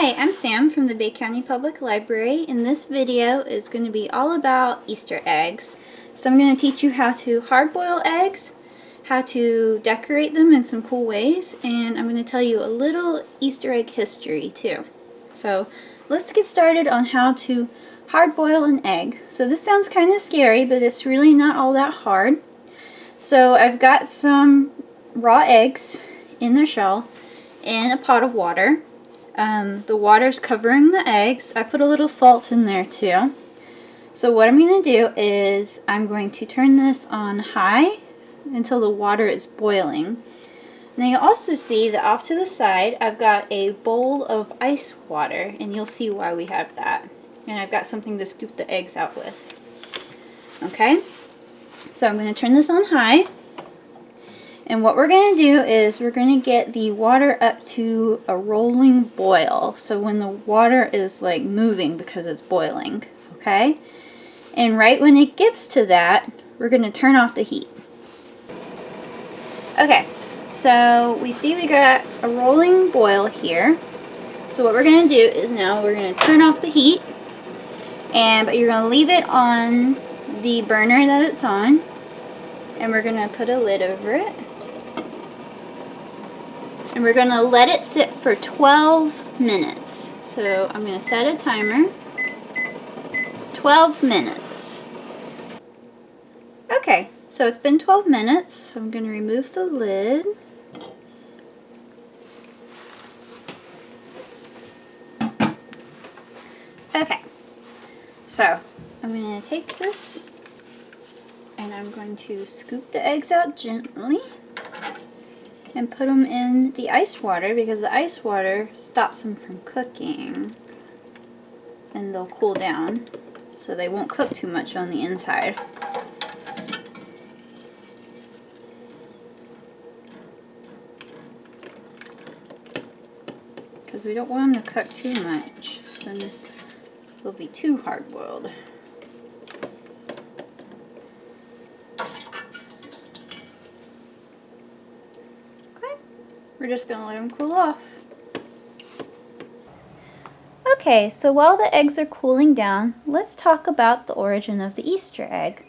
Hi, I'm Sam from the Bay County Public Library, and this video is going to be all about Easter eggs. So I'm going to teach you how to hard-boil eggs, how to decorate them in some cool ways, and I'm going to tell you a little Easter egg history too. So let's get started on how to hard-boil an egg. So this sounds kind of scary, but it's really not all that hard. So I've got some raw eggs in their shell in a pot of water. The water's covering the eggs. I put a little salt in there too. So what I'm going to do is I'm going to turn this on high until the water is boiling. Now you also see that off to the side I've got a bowl of ice water, and you'll see why we have that. And I've got something to scoop the eggs out with. Okay, so I'm going to turn this on high. And what we're going to do is we're going to get the water up to a rolling boil. So when the water is like moving because it's boiling, okay? And right when it gets to that, we're going to turn off the heat. Okay, so we see we got a rolling boil here. So what we're going to do is now we're going to turn off the heat, but you're going to leave it on the burner that it's on, and we're going to put a lid over it. And we're going to let it sit for 12 minutes. So I'm going to set a timer. 12 minutes. Okay, so it's been 12 minutes. So I'm going to remove the lid. Okay, so I'm going to take this and I'm going to scoop the eggs out gently and put them in the ice water, because the ice water stops them from cooking and they'll cool down so they won't cook too much on the inside. Because we don't want them to cook too much, then they'll be too hard-boiled. We're just going to let them cool off. Okay, so while the eggs are cooling down, let's talk about the origin of the Easter egg.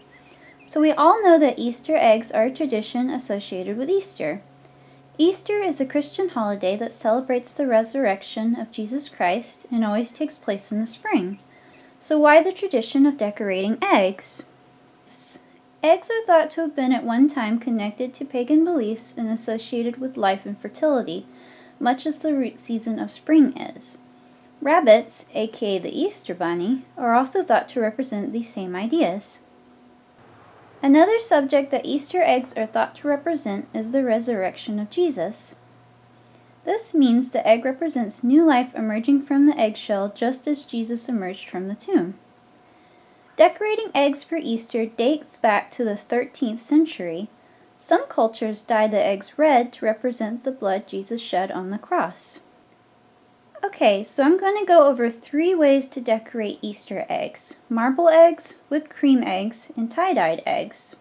So we all know that Easter eggs are a tradition associated with Easter. Easter is a Christian holiday that celebrates the resurrection of Jesus Christ and always takes place in the spring. So why the tradition of decorating eggs? Eggs are thought to have been at one time connected to pagan beliefs and associated with life and fertility, much as the root season of spring is. Rabbits, aka the Easter Bunny, are also thought to represent these same ideas. Another subject that Easter eggs are thought to represent is the resurrection of Jesus. This means the egg represents new life emerging from the eggshell, just as Jesus emerged from the tomb. Decorating eggs for Easter dates back to the 13th century. Some cultures dye the eggs red to represent the blood Jesus shed on the cross. Okay, so I'm going to go over 3 ways to decorate Easter eggs: marble eggs, whipped cream eggs, and tie-dyed eggs.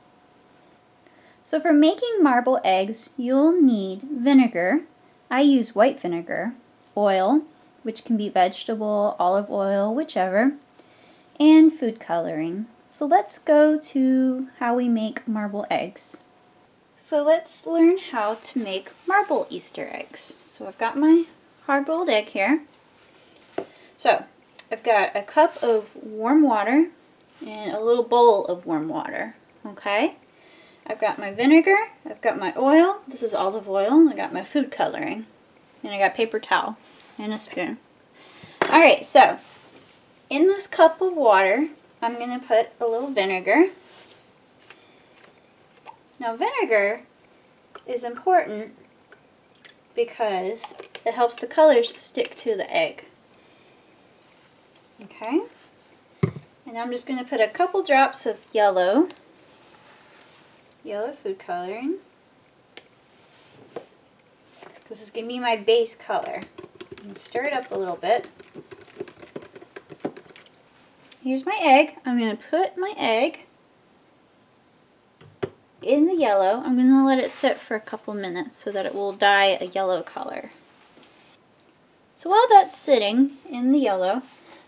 So for making marble eggs, you'll need vinegar. I use white vinegar, oil, which can be vegetable, olive oil, whichever, and food coloring. So let's go to how we make marble eggs. So let's learn how to make marble Easter eggs. So I've got my hard-boiled egg here. So I've got a cup of warm water and a little bowl of warm water. Okay? I've got my vinegar, I've got my oil, this is olive oil, I got my food coloring, and I got paper towel and a spoon. Alright, so in this cup of water, I'm going to put a little vinegar. Now vinegar is important because it helps the colors stick to the egg. Okay? And I'm just going to put a couple drops of yellow food coloring. This is going to be my base color. And stir it up a little bit. Here's my egg. I'm going to put my egg in the yellow. I'm going to let it sit for a couple minutes so that it will dye a yellow color. So while that's sitting in the yellow,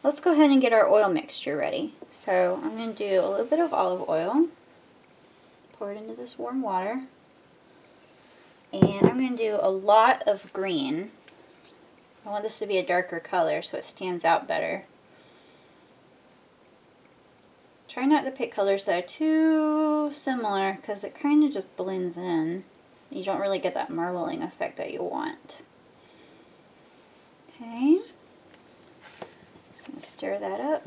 let's go ahead and get our oil mixture ready. So I'm going to do a little bit of olive oil, pour it into this warm water, and I'm going to do a lot of green. I want this to be a darker color so it stands out better. Try not to pick colors that are too similar because it kind of just blends in. You don't really get that marbling effect that you want. Okay, just going to stir that up.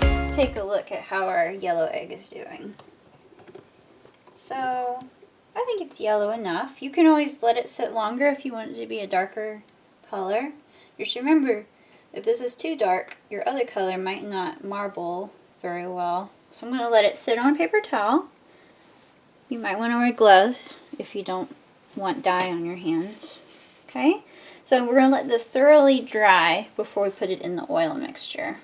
Let's take a look at how our yellow egg is doing. So, I think it's yellow enough. You can always let it sit longer if you want it to be a darker color. Just remember, if this is too dark, your other color might not marble very well. So I'm going to let it sit on a paper towel. You might want to wear gloves if you don't want dye on your hands. Okay, so we're going to let this thoroughly dry before we put it in the oil mixture.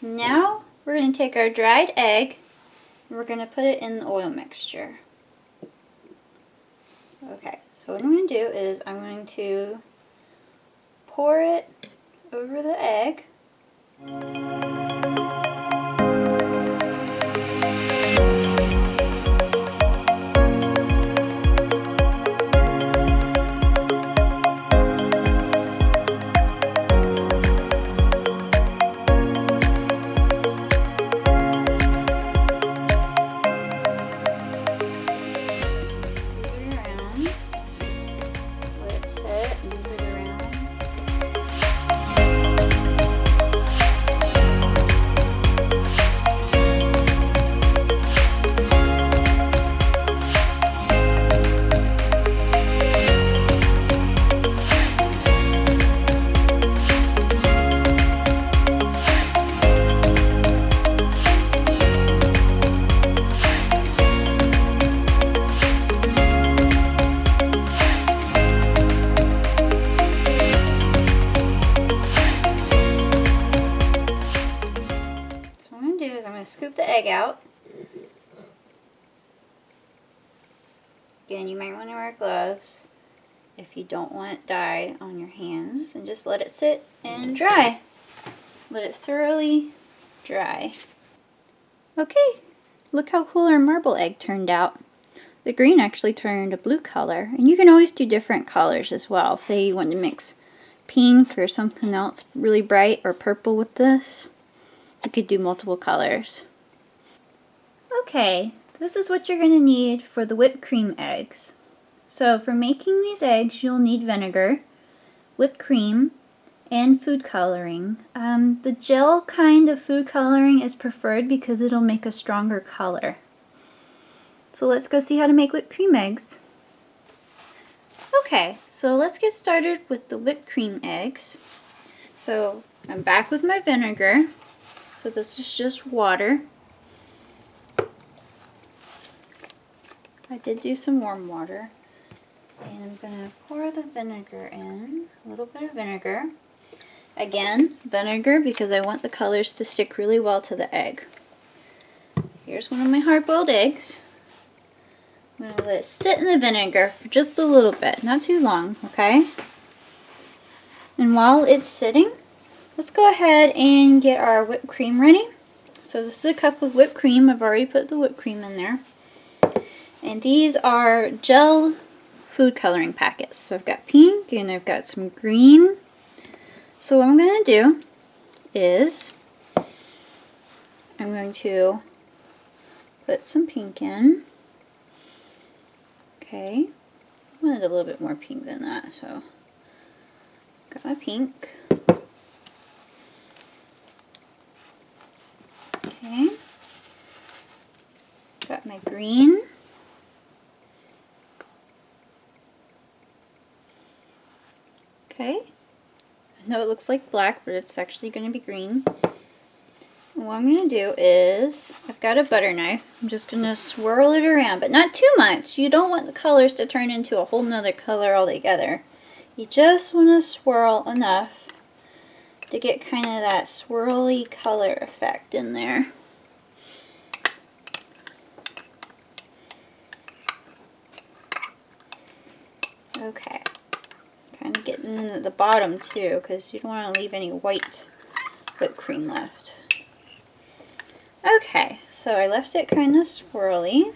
Now we're going to take our dried egg and we're going to put it in the oil mixture. Okay, so what I'm going to do is I'm going to pour it over the egg. Scoop the egg out. Again, you might want to wear gloves if you don't want dye on your hands, and just let it sit and dry. Let it thoroughly dry. Okay, look how cool our marble egg turned out. The green actually turned a blue color, and you can always do different colors as well. Say you want to mix pink or something else really bright or purple with this. You could do multiple colors. Okay, this is what you're going to need for the whipped cream eggs. So for making these eggs, you'll need vinegar, whipped cream, and food coloring. The gel kind of food coloring is preferred because it'll make a stronger color. So let's go see how to make whipped cream eggs. Okay, so let's get started with the whipped cream eggs. So I'm back with my vinegar. So this is just water. I did do some warm water. And I'm going to pour the vinegar in, a little bit of vinegar. Again, vinegar because I want the colors to stick really well to the egg. Here's one of my hard-boiled eggs. I'm going to let it sit in the vinegar for just a little bit, not too long, okay? And while it's sitting, let's go ahead and get our whipped cream ready. So this is a cup of whipped cream. I've already put the whipped cream in there. And these are gel food coloring packets. So I've got pink and I've got some green. So what I'm going to do is I'm going to put some pink in. Okay. I wanted a little bit more pink than that, so got my pink. Okay. Got my green. Okay. I know it looks like black, but it's actually going to be green. And what I'm going to do is, I've got a butter knife. I'm just going to swirl it around, but not too much. You don't want the colors to turn into a whole nother color altogether. You just want to swirl enough to get kind of that swirly color effect in there. Okay. Kind of getting in at the bottom too, because you don't want to leave any white whipped cream left. Okay, so I left it kind of swirly.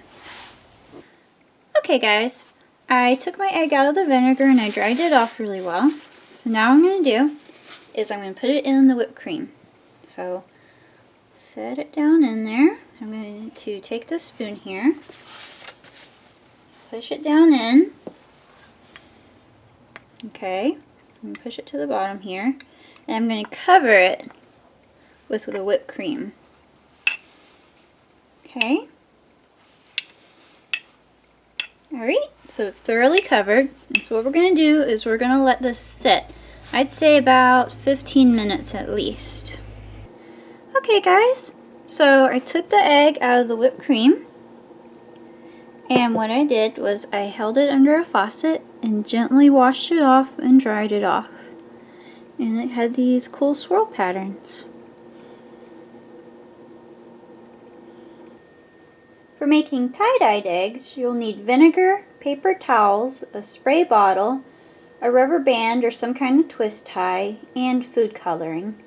Okay guys, I took my egg out of the vinegar and I dried it off really well. So now what I'm going to do is I'm going to put it in the whipped cream. So set it down in there. I'm going to take the spoon here, push it down in. Okay, and push it to the bottom here. And I'm going to cover it with the whipped cream. Okay. Alright, so it's thoroughly covered. And so what we're going to do is we're going to let this sit. I'd say about 15 minutes at least. Okay guys, so I took the egg out of the whipped cream. And what I did was I held it under a faucet and gently washed it off and dried it off. And it had these cool swirl patterns. For making tie-dyed eggs, you'll need vinegar, paper towels, a spray bottle, a rubber band or some kind of twist tie, and food coloring.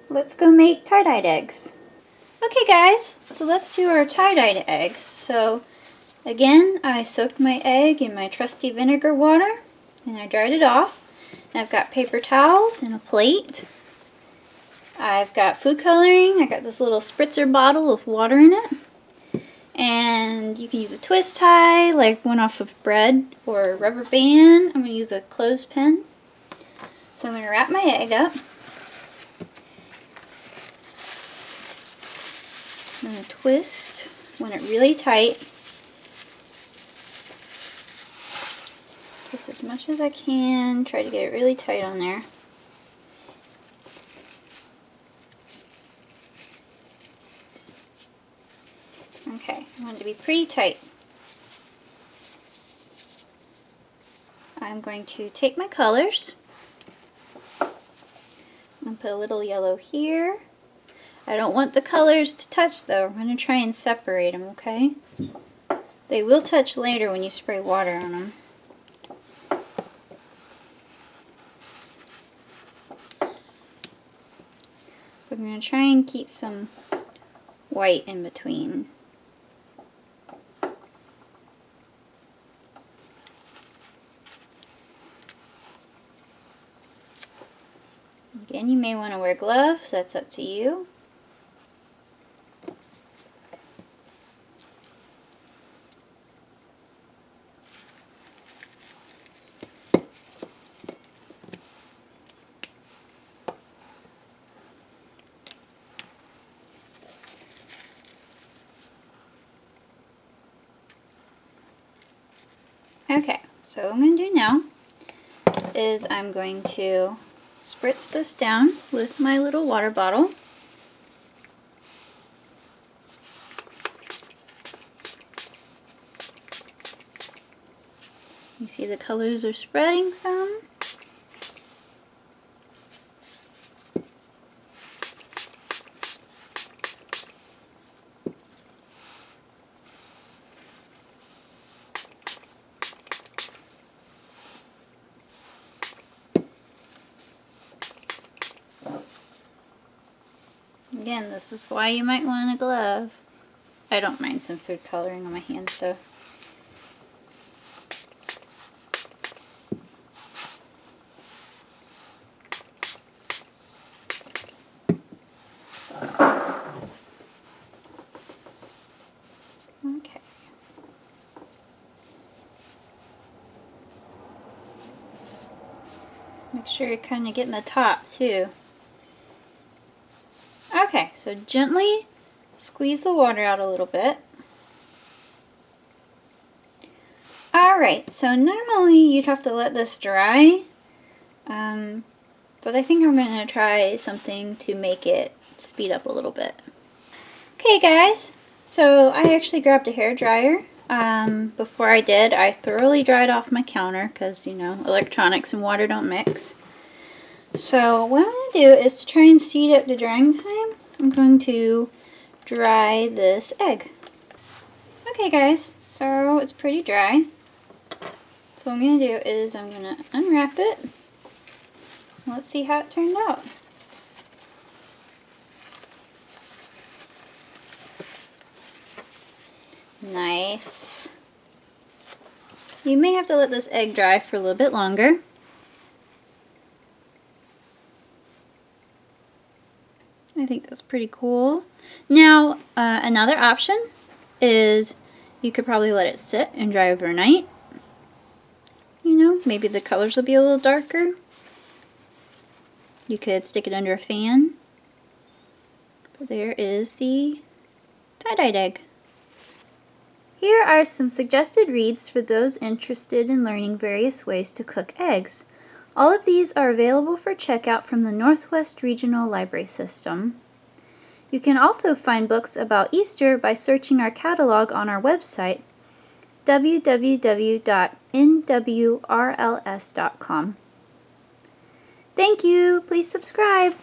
Let's go make tie-dyed eggs. Okay guys, so let's do our tie-dyed eggs. So again, I soaked my egg in my trusty vinegar water and I dried it off. And I've got paper towels and a plate. I've got food coloring. I got this little spritzer bottle with water in it. And you can use a twist tie, like one off of bread, or a rubber band. I'm going to use a clothespin. So I'm going to wrap my egg up. I'm going to twist when it's really tight. Just as much as I can. Try to get it really tight on there. Okay, I want it to be pretty tight. I'm going to take my colors. I'm going to put a little yellow here. I don't want the colors to touch though. I'm going to try and separate them, okay? They will touch later when you spray water on them. We're going to try and keep some white in between. Again, you may want to wear gloves, that's up to you. Okay, so what I'm going to do now is I'm going to spritz this down with my little water bottle. You see the colors are spreading some. Again, this is why you might want a glove. I don't mind some food coloring on my hands though. Okay. Make sure you're kind of getting the top too. Okay, so gently squeeze the water out a little bit. Alright, so normally you'd have to let this dry, but I think I'm going to try something to make it speed up a little bit. Okay guys, so I actually grabbed a hairdryer. Before I did, I thoroughly dried off my counter because, you know, electronics and water don't mix. So what I'm going to do is to try and speed up the drying time, I'm going to dry this egg. Okay guys, so it's pretty dry. Let's So what I'm going to do is I'm going to unwrap it. Let's see how it turned out. Nice. You may have to let this egg dry for a little bit longer. I think that's pretty cool. Now, another option is you could probably let it sit and dry overnight. You know, maybe the colors will be a little darker. You could stick it under a fan. But there is the tie-dyed egg. Here are some suggested reads for those interested in learning various ways to cook eggs. All of these are available for checkout from the Northwest Regional Library System. You can also find books about Easter by searching our catalog on our website, www.nwrls.com. Thank you! Please subscribe!